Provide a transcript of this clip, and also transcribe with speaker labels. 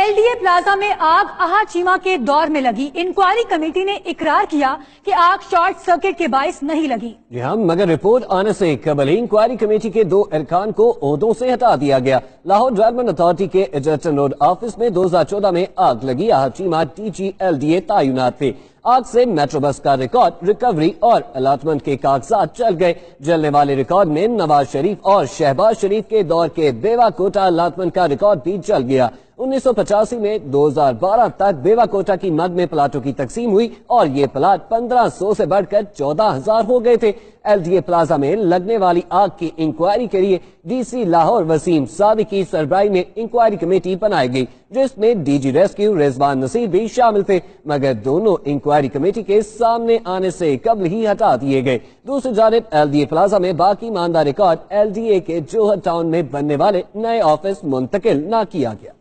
Speaker 1: L D اے plaza میں آگ احا چیمہ کے دور میں لگی۔ انکوائری کمیٹی نے اقرار کیا کہ آگ شارٹ سرکٹ کے باعث نہیں لگی۔
Speaker 2: جی ہاں، مگر رپورٹ آنے سے قبل ہی انکوائری کمیٹی کے 2 ارکان کو عہدوں سے ہٹا دیا گیا۔ لاہور ڈیولپمنٹ اتھارٹی کے ایجرٹن روڈ آفس میں 2014 میں آگ لگی۔ احا Cheema T G L D A تعینات تھے۔ آگ سے میٹرو بس کا ریکارڈ، ریکوری اور الاٹمنٹ کے کاغذات چل گئے۔ جلنے والے ریکارڈ میں نواز شریف اور شہباز شریف کے دور کے بیوہ کوٹہ الاٹمنٹ کا ریکارڈ بھی چل گیا۔ 1985 میں 2012 تک بیوہ کوٹہ کی مد میں پلاٹوں کی تقسیم ہوئی اور یہ پلاٹ 1500 سے بڑھ کر 14000 ہو گئے تھے۔ ایل ڈی اے پلازا میں لگنے والی آگ کی انکوائری کے لیے ڈی سی لاہور وسیم صادق کی سربراہی میں انکوائری کمیٹی بنائی گئی، جس میں ڈی جی ریسکیو رضوان نصیر بھی شامل تھے، مگر دونوں انکوائری کمیٹی کے سامنے آنے سے قبل ہی ہٹا دیے گئے۔ دوسری جانب ایل ڈی اے پلازا میں باقی ماندہ ریکارڈ ایل ڈی اے کے جوہر ٹاؤن میں بننے والے نئے آفس منتقل نہ کیا گیا۔